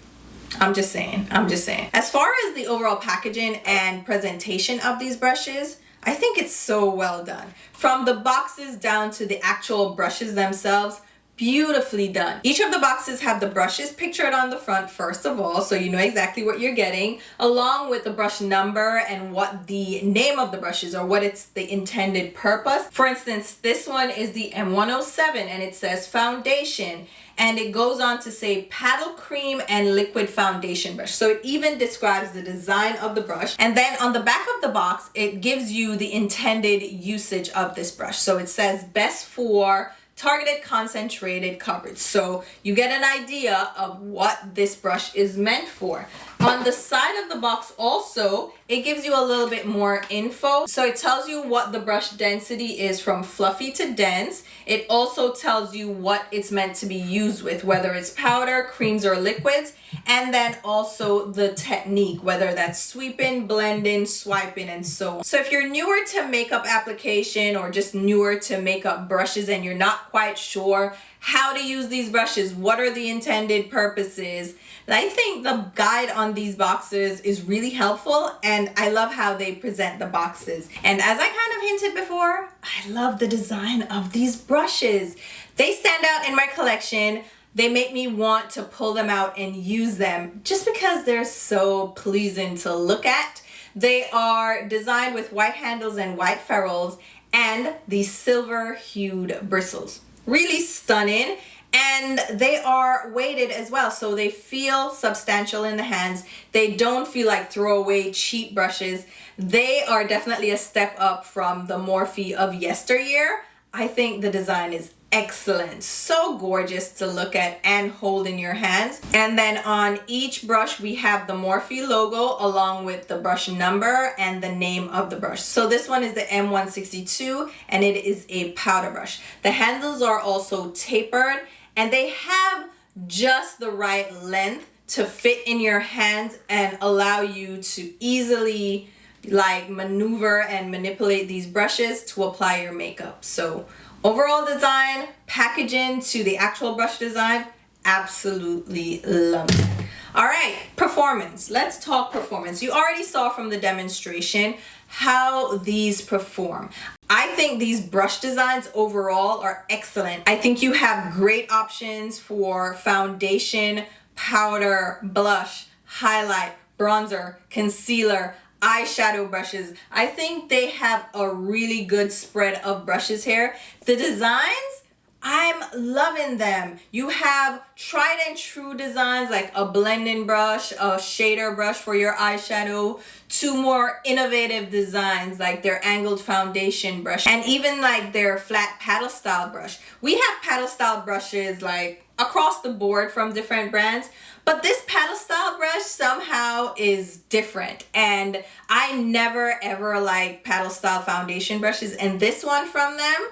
I'm just saying. As far as the overall packaging and presentation of these brushes, I think it's so well done. From the boxes down to the actual brushes themselves, beautifully done. Each of the boxes have the brushes pictured on the front first of all, so you know exactly what you're getting, along with the brush number and what the name of the brush is or what it's the intended purpose. For instance, this one is the M107 and it says foundation, and it goes on to say paddle cream and liquid foundation brush. So it even describes the design of the brush. And then on the back of the box, it gives you the intended usage of this brush. So it says best for targeted concentrated coverage. So you get an idea of what this brush is meant for. On the side of the box also, it gives you a little bit more info. So it tells you what the brush density is from fluffy to dense. It also tells you what it's meant to be used with, whether it's powder, creams, or liquids. And then also the technique, whether that's sweeping, blending, swiping, and so on. So if you're newer to makeup application or just newer to makeup brushes and you're not quite sure how to use these brushes, what are the intended purposes, I think the guide on these boxes is really helpful, and I love how they present the boxes. And as I kind of hinted before, I love the design of these brushes. They stand out in my collection. They make me want to pull them out and use them just because they're so pleasing to look at. They are designed with white handles and white ferrules and these silver hued bristles. Really stunning. And they are weighted as well, so they feel substantial in the hands. They don't feel like throwaway cheap brushes. They are definitely a step up from the Morphe of yesteryear. I think the design is excellent, so gorgeous to look at and hold in your hands. And then on each brush we have the Morphe logo along with the brush number and the name of the brush. So this one is the M162 and it is a powder brush. The handles are also tapered and they have just the right length to fit in your hands and allow you to easily like maneuver and manipulate these brushes to apply your makeup. So overall design, packaging to the actual brush design, absolutely love it. All right, performance. Let's talk performance. You already saw from the demonstration how these perform. I think these brush designs overall are excellent. I think you have great options for foundation, powder, blush, highlight, bronzer, concealer, eyeshadow brushes. I think they have a really good spread of brushes here. The designs, I'm loving them. You have tried and true designs like a blending brush, a shader brush for your eyeshadow, two more innovative designs like their angled foundation brush, and even like their flat paddle style brush. We have paddle style brushes like across the board from different brands, but this paddle style brush somehow is different, and I never ever like paddle style foundation brushes, and this one from them,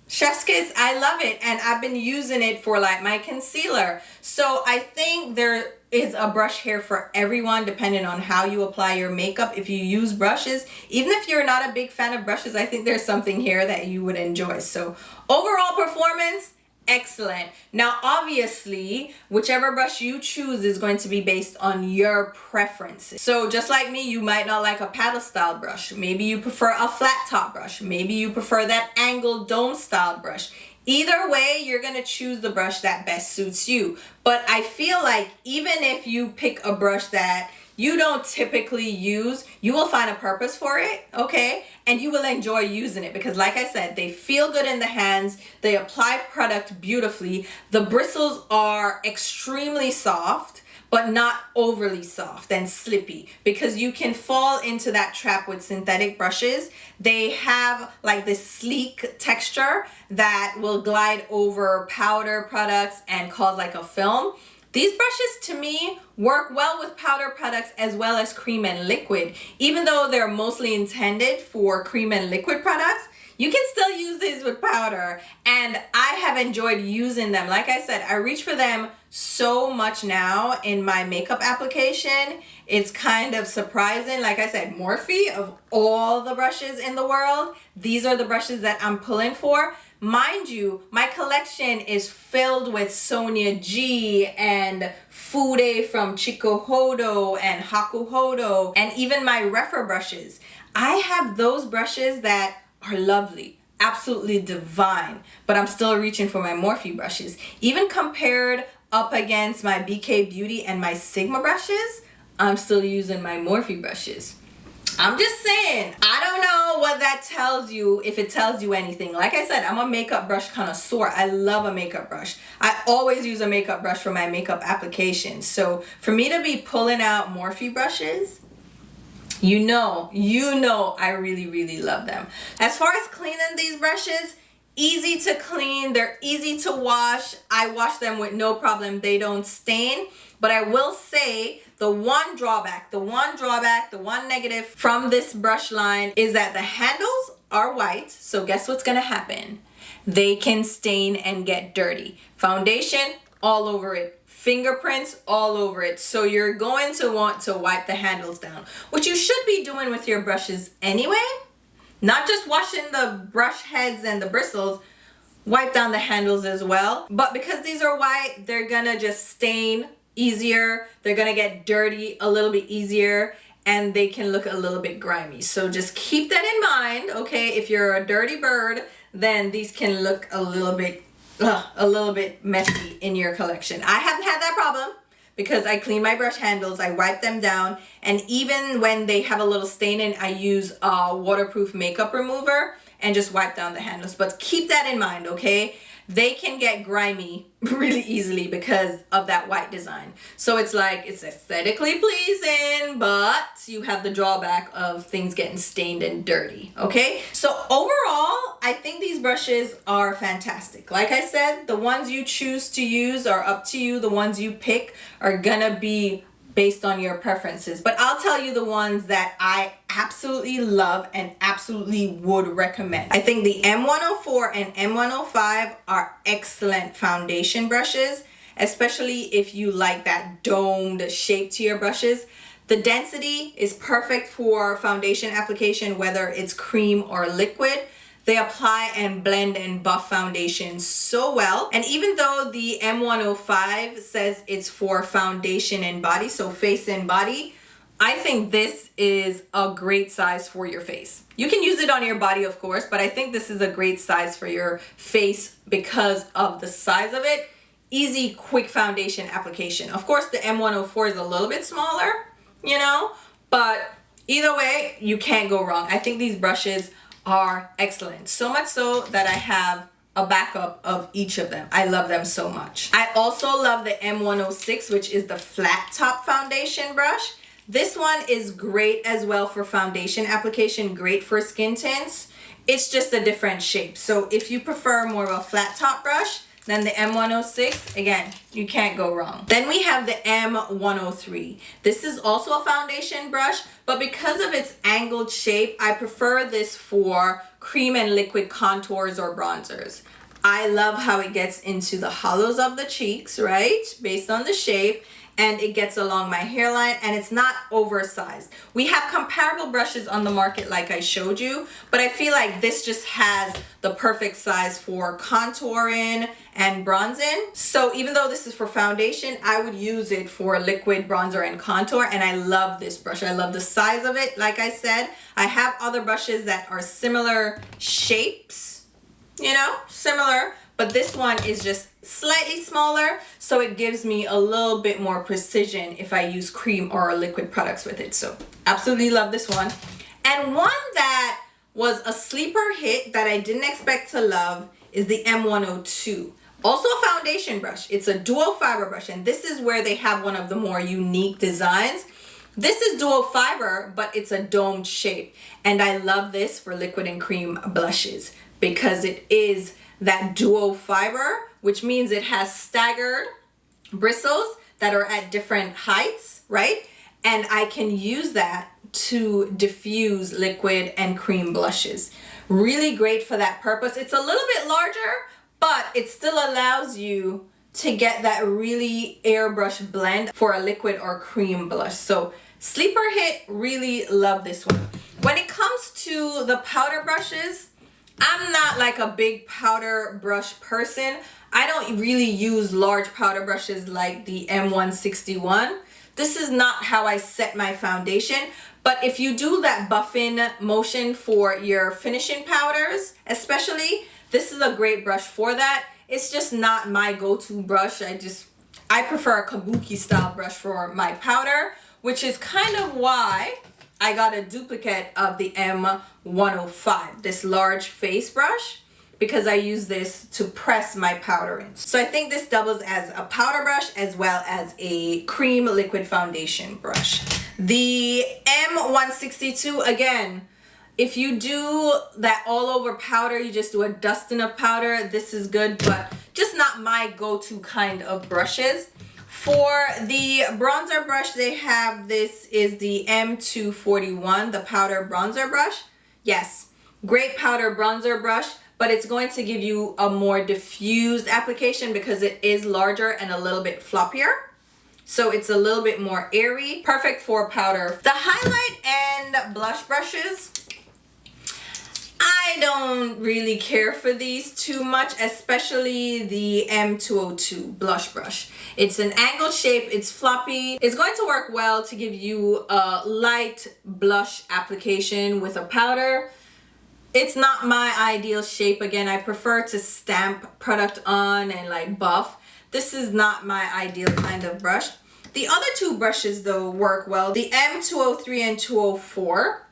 chef's kiss, I love it, and I've been using it for like my concealer. So I think there is a brush here for everyone depending on how you apply your makeup. If you use brushes, even if you're not a big fan of brushes, I think there's something here that you would enjoy. So overall performance, excellent. Now obviously whichever brush you choose is going to be based on your preferences. So just like me, you might not like a paddle style brush. Maybe you prefer a flat top brush. Maybe you prefer that angled dome style brush. Either way, you're going to choose the brush that best suits you. But I feel like even if you pick a brush that you don't typically use, you will find a purpose for it, okay? And you will enjoy using it because like I said, they feel good in the hands. They apply product beautifully. The bristles are extremely soft, but not overly soft and slippy, because you can fall into that trap with synthetic brushes. They have like this sleek texture that will glide over powder products and cause like a film. These brushes to me work well with powder products as well as cream and liquid. Even though they're mostly intended for cream and liquid products, you can still use these with powder, and I have enjoyed using them. Like I said, I reach for them so much now in my makeup application. It's kind of surprising. Like I said, Morphe, of all the brushes in the world, these are the brushes that I'm pulling for. Mind you, my collection is filled with Sonia G and Fude from Chikuhodo and Hakuhodo, and even my Refer brushes. I have those brushes that are lovely, absolutely divine, but I'm still reaching for my Morphe brushes. Even compared up against my BK Beauty and my Sigma brushes, I'm still using my Morphe brushes. I'm just saying, I don't know what that tells you, if it tells you anything. Like I said, I'm a makeup brush connoisseur. I love a makeup brush. I always use a makeup brush for my makeup applications. So for me to be pulling out Morphe brushes, you know, I really, really love them. As far as cleaning these brushes, easy to clean, they're easy to wash. I wash them with no problem, they don't stain. But I will say the one drawback, the one negative from this brush line is that the handles are white. So guess what's gonna happen? They can stain and get dirty. Foundation all over it. Fingerprints all over it. So you're going to want to wipe the handles down, which you should be doing with your brushes anyway. Not just washing the brush heads and the bristles, wipe down the handles as well. But because these are white, they're gonna just stain easier. They're gonna get dirty a little bit easier, and they can look a little bit grimy. So just keep that in mind, okay? If you're a dirty bird, then these can look a little bit messy in your collection. I haven't had that problem because I clean my brush handles, I wipe them down, and even when they have a little stain in, I use a waterproof makeup remover and just wipe down the handles. But keep that in mind, okay? They can get grimy really easily because of that white design. So it's like, it's aesthetically pleasing, but you have the drawback of things getting stained and dirty, okay? So overall, I think these brushes are fantastic. Like I said, the ones you choose to use are up to you. The ones you pick are gonna be based on your preferences. But I'll tell you the ones that I absolutely love and absolutely would recommend. I think the M104 and M105 are excellent foundation brushes, especially if you like that domed shape to your brushes. The density is perfect for foundation application, whether it's cream or liquid. They apply and blend and buff foundation so well. And even though the M105 says it's for foundation and body, so face and body, I think this is a great size for your face. You can use it on your body, of course, but I think this is a great size for your face because of the size of it. Easy, quick foundation application. Of course, the M104 is a little bit smaller, you know, but either way, you can't go wrong. I think these brushes are excellent. So much so that I have a backup of each of them. I love them so much. I also love the M106, which is the flat top foundation brush. This one is great as well for foundation application, great for skin tints. It's just a different shape. So if you prefer more of a flat top brush, then the M106, again, you can't go wrong. Then we have the M103. This is also a foundation brush, but because of its angled shape, I prefer this for cream and liquid contours or bronzers. I love how it gets into the hollows of the cheeks, right? Based on the shape. And it gets along my hairline, and it's not oversized. We have comparable brushes on the market like I showed you, but I feel like this just has the perfect size for contouring and bronzing. So even though this is for foundation, I would use it for liquid bronzer and contour, and I love this brush. I love the size of it. Like I said, I have other brushes that are similar shapes, you know, similar, but this one is just slightly smaller, so it gives me a little bit more precision if I use cream or liquid products with it. So absolutely love this one. And one that was a sleeper hit that I didn't expect to love is the M102. Also a foundation brush. It's a dual fiber brush, and this is where they have one of the more unique designs. This is dual fiber, but it's a domed shape, and I love this for liquid and cream blushes because it is that dual fiber, which means it has staggered bristles that are at different heights, right? And I can use that to diffuse liquid and cream blushes. Really great for that purpose. It's a little bit larger, but it still allows you to get that really airbrush blend for a liquid or cream blush. So sleeper hit, really love this one. When it comes to the powder brushes, I'm not like a big powder brush person. I don't really use large powder brushes like the M161. This is not how I set my foundation. But if you do that buffing motion for your finishing powders, especially, this is a great brush for that. It's just not my go-to brush. I prefer a kabuki style brush for my powder, which is kind of why I got a duplicate of the M105, this large face brush, because I use this to press my powder in. So I think this doubles as a powder brush as well as a cream liquid foundation brush. The M162, again, if you do that all over powder, you just do a dusting of powder, this is good, but just not my go-to kind of brushes. For the bronzer brush, they have, this is the M241, the powder bronzer brush. Yes, great powder bronzer brush, but it's going to give you a more diffused application because it is larger and a little bit floppier. So it's a little bit more airy, perfect for powder. The highlight and blush brushes, I don't really care for these too much, especially the M202 blush brush. It's an angled shape, it's floppy. It's going to work well to give you a light blush application with a powder. It's not my ideal shape. Again, I prefer to stamp product on and like buff. This is not my ideal kind of brush. The other two brushes though work well. The M203 and 204.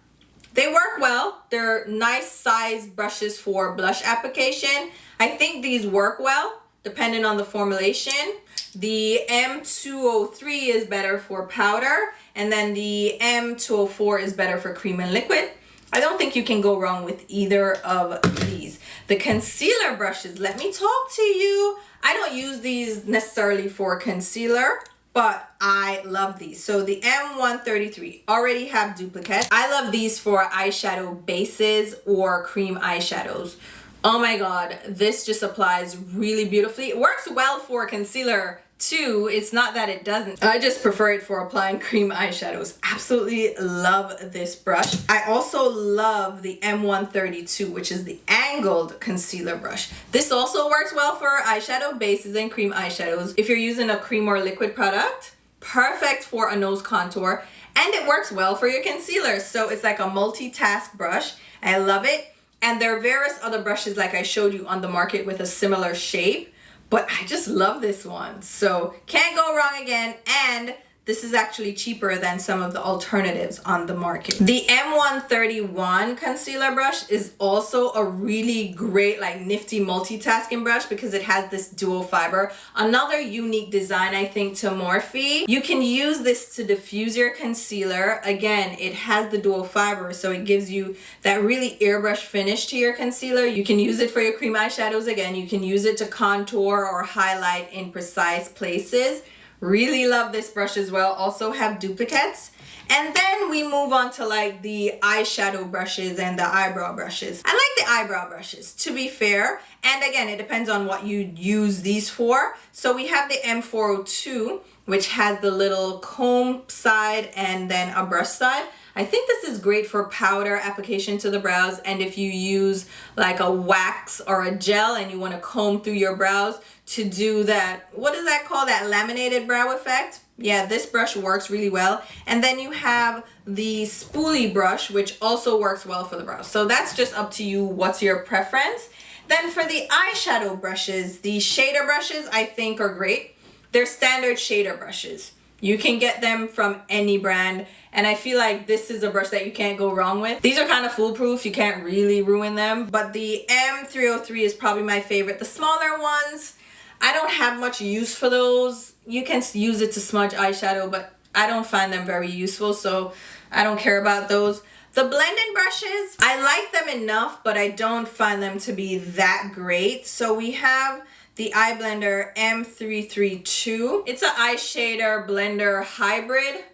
They work well. They're nice size brushes for blush application. I think these work well depending on the formulation. The M203 is better for powder, and then the M204 is better for cream and liquid. I don't think you can go wrong with either of these. The concealer brushes, let me talk to you. I don't use these necessarily for concealer, but I love these. So the M133 already have duplicates. I love these for eyeshadow bases or cream eyeshadows. Oh my god, this just applies really beautifully. It works well for concealer too. It's not that it doesn't. I just prefer it for applying cream eyeshadows. Absolutely love this brush. I also love the M132, which is the angled concealer brush. This also works well for eyeshadow bases and cream eyeshadows. If you're using a cream or liquid product, perfect for a nose contour, and it works well for your concealer. So it's like a multitask brush. I love it. And there are various other brushes like I showed you on the market with a similar shape, but I just love this one. So can't go wrong again. And this is actually cheaper than some of the alternatives on the market. The M131 concealer brush is also a really great, like nifty multitasking brush because it has this dual fiber. Another unique design, I think, to Morphe. You can use this to diffuse your concealer. Again, it has the dual fiber, so it gives you that really airbrush finish to your concealer. You can use it for your cream eyeshadows. Again, you can use it to contour or highlight in precise places. Really love this brush as well. Also have duplicates. And then we move on to like the eyeshadow brushes and the eyebrow brushes. I like the eyebrow brushes, to be fair. And again, it depends on what you use these for. So we have the M402, which has the little comb side and then a brush side. I think this is great for powder application to the brows, and if you use like a wax or a gel and you want to comb through your brows to do that, what is that called, that laminated brow effect? Yeah, this brush works really well. And then you have the spoolie brush, which also works well for the brows. So that's just up to you, what's your preference. Then for the eyeshadow brushes, the shader brushes I think are great. They're standard shader brushes. You can get them from any brand, and I feel like this is a brush that you can't go wrong with. These are kind of foolproof, you can't really ruin them, but the M303 is probably my favorite. The smaller ones, I don't have much use for those. You can use it to smudge eyeshadow, but I don't find them very useful, so I don't care about those. The blending brushes, I like them enough, but I don't find them to be that great. So we have the eye blender M332. It's an eye shader blender hybrid.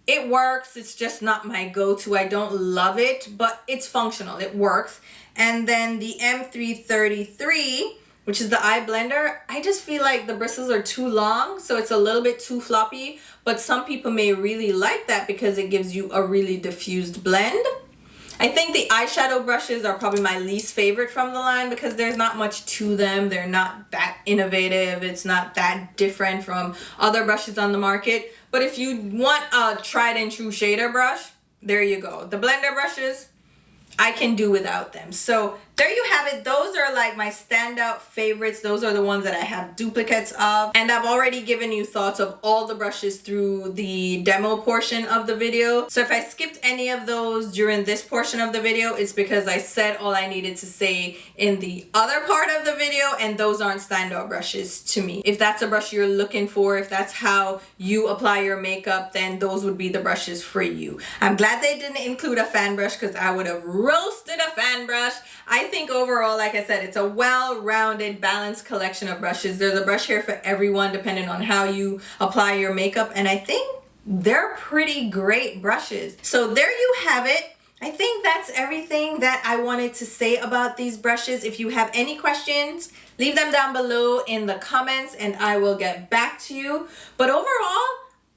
It works, it's just not my go-to. I don't love it, but it's functional, it works. And then the M333, which is the eye blender, I just feel like the bristles are too long, so it's a little bit too floppy, but some people may really like that because it gives you a really diffused blend. I think the eyeshadow brushes are probably my least favorite from the line because there's not much to them. They're not that innovative. It's not that different from other brushes on the market. But if you want a tried and true shader brush, there you go. The blender brushes, I can do without them. So there you have it. Those are like my standout favorites. Those are the ones that I have duplicates of. And I've already given you thoughts of all the brushes through the demo portion of the video. So if I skipped any of those during this portion of the video, it's because I said all I needed to say in the other part of the video, and those aren't standout brushes to me. If that's a brush you're looking for, if that's how you apply your makeup, then those would be the brushes for you. I'm glad they didn't include a fan brush because I would have roasted a fan brush. I think overall, like I said, it's a well-rounded, balanced collection of brushes. There's a brush here for everyone depending on how you apply your makeup, and I think they're pretty great brushes. So there you have it. I think that's everything that I wanted to say about these brushes. If you have any questions, leave them down below in the comments and I will get back to you. But overall,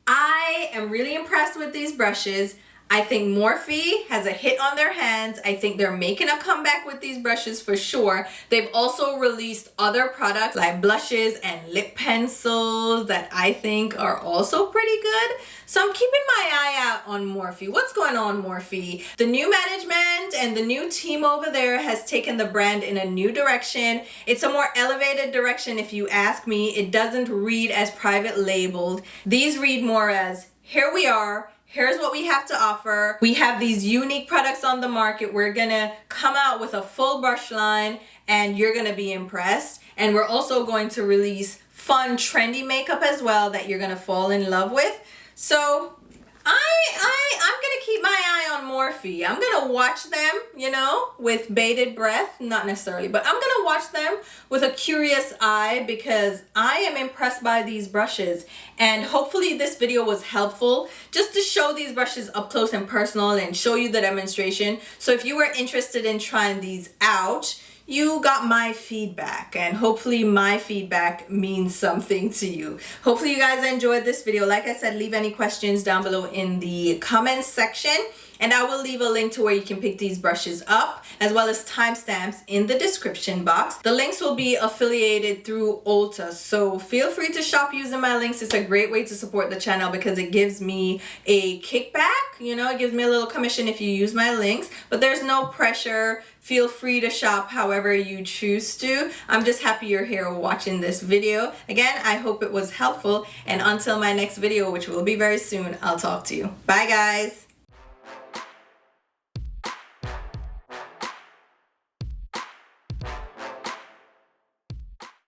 I am really impressed with these brushes. I think Morphe has a hit on their hands. I think they're making a comeback with these brushes for sure. They've also released other products like blushes and lip pencils that I think are also pretty good. So I'm keeping my eye out on Morphe. What's going on, Morphe? The new management and the new team over there has taken the brand in a new direction. It's a more elevated direction if you ask me. It doesn't read as private labeled. These read more as, here we are. Here's what we have to offer. We have these unique products on the market. We're gonna come out with a full brush line and you're gonna be impressed. And we're also going to release fun, trendy makeup as well that you're gonna fall in love with. So I'm gonna keep my eye on Morphe. I'm gonna watch them, you know, with bated breath. Not necessarily, but I'm gonna watch them with a curious eye because I am impressed by these brushes. And hopefully this video was helpful just to show these brushes up close and personal and show you the demonstration. So if you were interested in trying these out, you got my feedback, and hopefully my feedback means something to you. Hopefully you guys enjoyed this video. Like I said, leave any questions down below in the comments section, and I will leave a link to where you can pick these brushes up, as well as timestamps in the description box. The links will be affiliated through Ulta, so feel free to shop using my links. It's a great way to support the channel because it gives me a kickback. You know, it gives me a little commission if you use my links, but there's no pressure. Feel free to shop however you choose to. I'm just happy you're here watching this video. Again, I hope it was helpful, and until my next video, which will be very soon, I'll talk to you. Bye, guys.